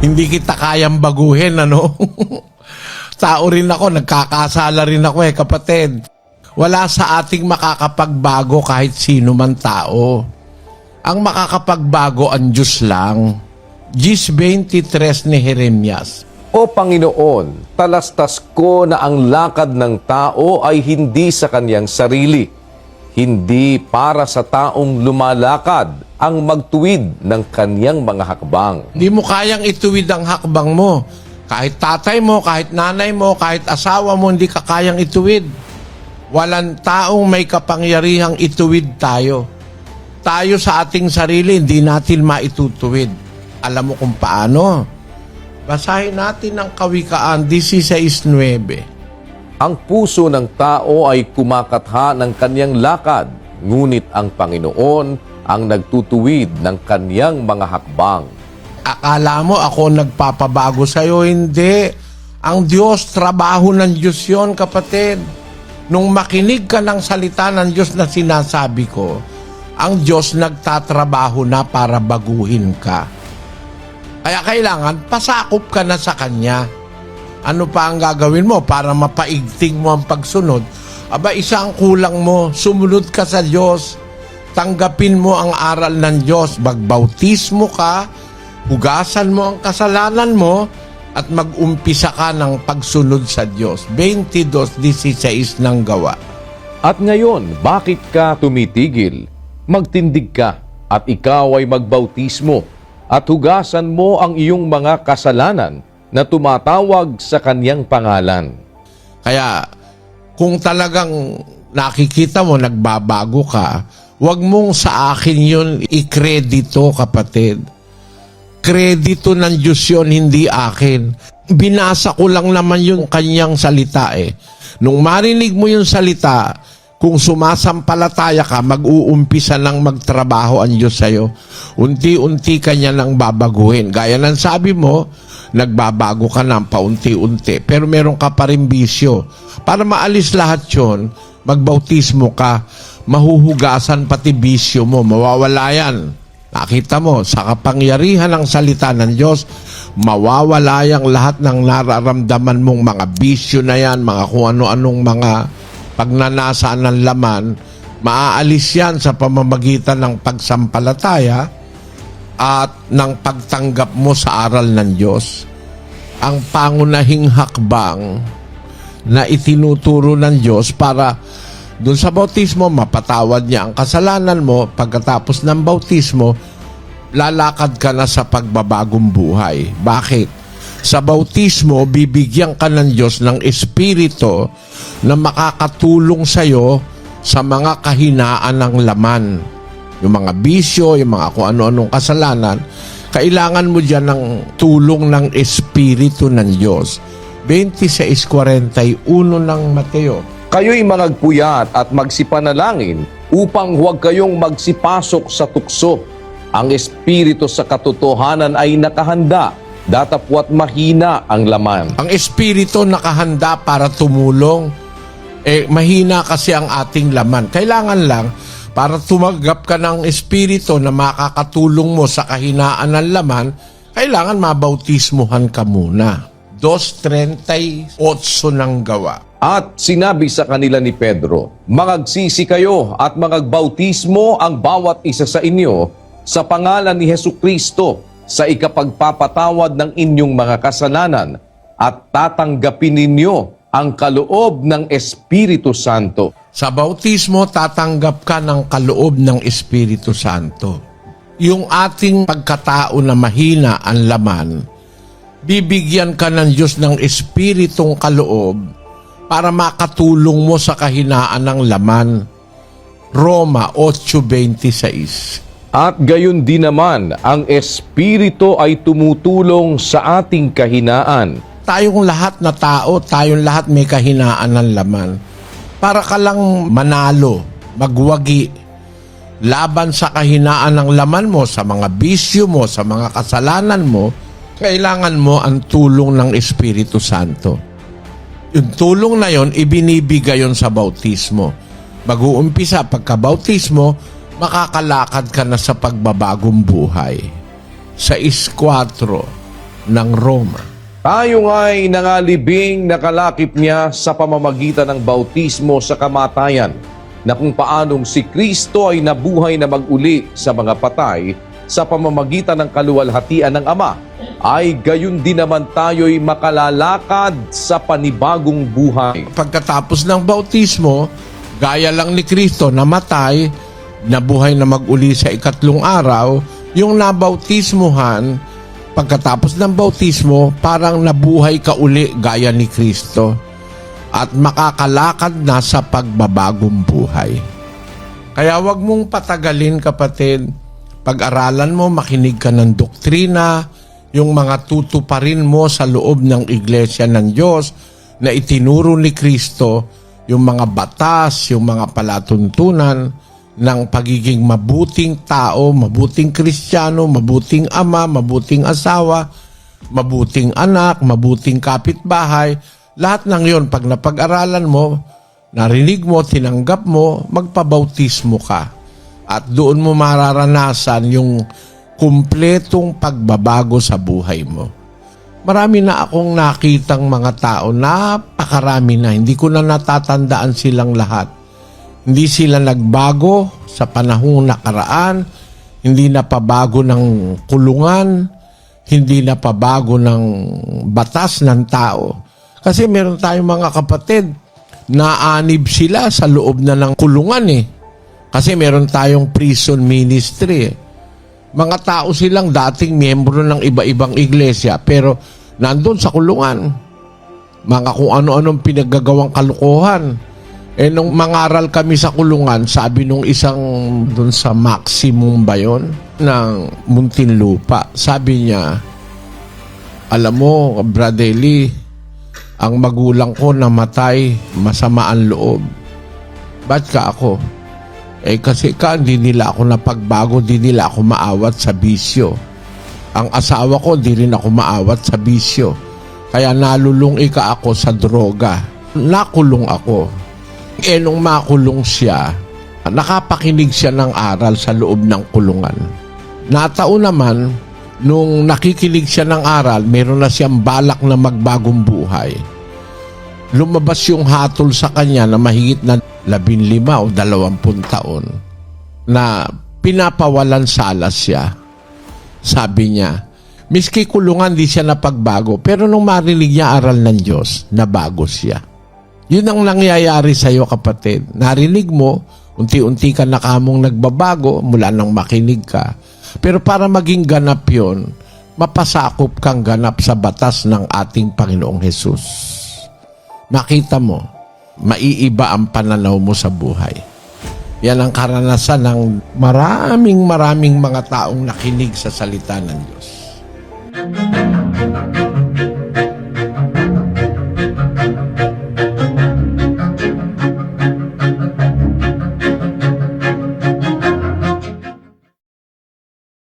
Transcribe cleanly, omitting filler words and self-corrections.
Hindi kita kayang baguhin, ano? Tao rin ako, nagkakasala rin ako kapatid. Wala sa ating makakapagbago kahit sino man tao. Ang makakapagbago ang Diyos lang. 10:23 ni Jeremias. O Panginoon, talastas ko na ang lakad ng tao ay hindi sa kanyang sarili. Hindi para sa taong lumalakad ang magtuwid ng kanyang mga hakbang. Hindi mo kayang ituwid ang hakbang mo. Kahit tatay mo, kahit nanay mo, kahit asawa mo, hindi ka kayang ituwid. Walang taong may kapangyarihang ituwid tayo. Tayo sa ating sarili, hindi natin maitutuwid. Alam mo kung paano? Basahin natin ang Kawikaan 16:9. Ang puso ng tao ay kumakatha ng kanyang lakad, ngunit ang Panginoon ang nagtutuwid ng kanyang mga hakbang. Akala mo ako nagpapabago sa'yo? Hindi. Ang Diyos, trabaho ng Diyos yun, kapatid. Nung makinig ka ng salita ng Diyos na sinasabi ko, ang Diyos nagtatrabaho na para baguhin ka. Kaya kailangan, pasakop ka na sa Kanya. Ano pa ang gagawin mo para mapaigting mo ang pagsunod? Aba, isa ang kulang mo, sumunod ka sa Diyos. Tanggapin mo ang aral ng Diyos. Magbautismo ka, hugasan mo ang kasalanan mo, at mag-umpisa ka ng pagsunod sa Diyos. 22:16 ng Gawa. At ngayon, bakit ka tumitigil? Magtindig ka, at ikaw ay magbautismo, at hugasan mo ang iyong mga kasalanan na tumatawag sa kanyang pangalan. Kaya, kung talagang nakikita mo, nagbabago ka, huwag mong sa akin yun ikredito, kapatid. Kredito ng Diyos yun, hindi akin. Binasa ko lang naman yung kanyang salita Nung marinig mo yung salita, kung sumasampalataya ka, mag-uumpisa ng magtrabaho ang Diyos sa'yo. Unti-unti kanya nang babaguhin. Gaya ng sabi mo, nagbabago ka ng paunti-unti. Pero meron ka pa rin bisyo. Para maalis lahat yun, magbautismo ka, mahuhugasan pati bisyo mo, mawawala yan. Nakita mo, sa kapangyarihan ng salita ng Diyos, mawawala yung lahat ng nararamdaman mong mga bisyo na yan, mga kung ano-anong mga pagnanasa ng laman, maaalis yan sa pamamagitan ng pagsampalataya at ng pagtanggap mo sa aral ng Diyos. Ang pangunahing hakbang na itinuturo ng Diyos para doon sa bautismo, mapatawad niya ang kasalanan mo. Pagkatapos ng bautismo, lalakad ka na sa pagbabagong buhay. Bakit? Sa bautismo, bibigyan ka ng Diyos ng Espiritu na makakatulong sa'yo sa mga kahinaan ng laman. Yung mga bisyo, yung mga kung ano-anong kasalanan, kailangan mo dyan ng tulong ng Espiritu ng Diyos. 26:41 ng Mateo. Kayo'y managpuyat at magsipanalangin upang huwag kayong magsipasok sa tukso. Ang espiritu sa katotohanan ay nakahanda, datapwat mahina ang laman. Ang espiritu nakahanda para tumulong. Mahina kasi ang ating laman. Kailangan lang, para tumaggap ka ng espiritu na makakatulong mo sa kahinaan ng laman, kailangan mabautismuhan ka muna. 2:38 ng Gawa. At sinabi sa kanila ni Pedro, "Magagsisi kayo at magagbautismo ang bawat isa sa inyo sa pangalan ni Hesukristo sa ikapagpapatawad ng inyong mga kasalanan at tatanggapin ninyo ang kaloob ng Espiritu Santo." Sa bautismo, tatanggap ka ng kaloob ng Espiritu Santo. Yung ating pagkatao na mahina ang laman, bibigyan ka ng Diyos ng Espiritong kaloob para makatulong mo sa kahinaan ng laman. Roma 8:26. At gayon din naman, ang Espiritu ay tumutulong sa ating kahinaan. Tayong lahat na tao, tayong lahat may kahinaan ng laman. Para ka lang manalo, magwagi, laban sa kahinaan ng laman mo, sa mga bisyo mo, sa mga kasalanan mo, kailangan mo ang tulong ng Espiritu Santo. Yung tulong na yon, ibinibigay yon sa bautismo. Mag-uumpisa, pagka-bautismo, makakalakad ka na sa pagbabagong buhay. 6:4. ng Roma. Tayo nga'y nangalibing nakalakip niya sa pamamagitan ng bautismo sa kamatayan, na kung paanong si Kristo ay nabuhay na mag-uli sa mga patay sa pamamagitan ng kaluwalhatian ng Ama, ay gayon din naman tayo'y makalalakad sa panibagong buhay. Pagkatapos ng bautismo, gaya lang ni Kristo, namatay, nabuhay na mag-uli sa ikatlong araw, yung nabautismuhan, pagkatapos ng bautismo, parang nabuhay ka uli gaya ni Kristo at makakalakad na sa pagbabagong buhay. Kaya wag mong patagalin, kapatid. Pag-aralan mo, makinig ka ng doktrina, yung mga tutuparin mo sa loob ng Iglesia ng Diyos na itinuro ni Kristo, yung mga batas, yung mga palatuntunan ng pagiging mabuting tao, mabuting Kristiyano, mabuting ama, mabuting asawa, mabuting anak, mabuting kapitbahay. Lahat ng yon, pag napag-aralan mo, narinig mo, tinanggap mo, magpabautismo ka. At doon mo mararanasan yung kumpletong pagbabago sa buhay mo. Marami na akong nakitang mga tao, napakarami na, hindi ko na natatandaan silang lahat. Hindi sila nagbago sa panahong nakaraan, hindi na pabago ng kulungan, hindi na pabago ng batas ng tao. Kasi meron tayong mga kapatid, naanib sila sa loob na ng kulungan eh. Kasi meron tayong prison ministry eh. Mga tao silang dating miyembro ng iba-ibang iglesia pero nandun sa kulungan. Mga kung ano-anong pinaggagawang kalukuhan. Eh nung mangaral kami sa kulungan, sabi nung isang dun sa maximum ba yun, ng Muntinlupa, sabi niya, alam mo, Brother Lee, ang magulang ko namatay, masama ang loob. Ba't ka ako? Eh kasi hindi nila ako napagbago, di nila ako maawat sa bisyo. Ang asawa ko, di rin ako maawat sa bisyo. Kaya nalulung ako sa droga. Nakulong ako. Eh nung makulong siya, nakapakinig siya ng aral sa loob ng kulungan. Nataon naman, nung nakikinig siya ng aral, meron na siyang balak na magbagong buhay. Lumabas yung hatol sa kanya na mahigit na 15 o 20 taon na pinapawalan salas siya. Sabi niya, miski kulungan di siya napagbago, pero nung marinig niya aral ng Diyos, nabago siya. Yun ang nangyayari sa iyo, kapatid. Narinig mo, unti-unti ka na kamong nagbabago mula nang makinig ka. Pero para maging ganap yun, mapasakop kang ganap sa batas ng ating Panginoong Hesus. Makita mo, maiiba ang pananaw mo sa buhay. Yan ang karanasan ng maraming mga taong nakinig sa salita ng Diyos.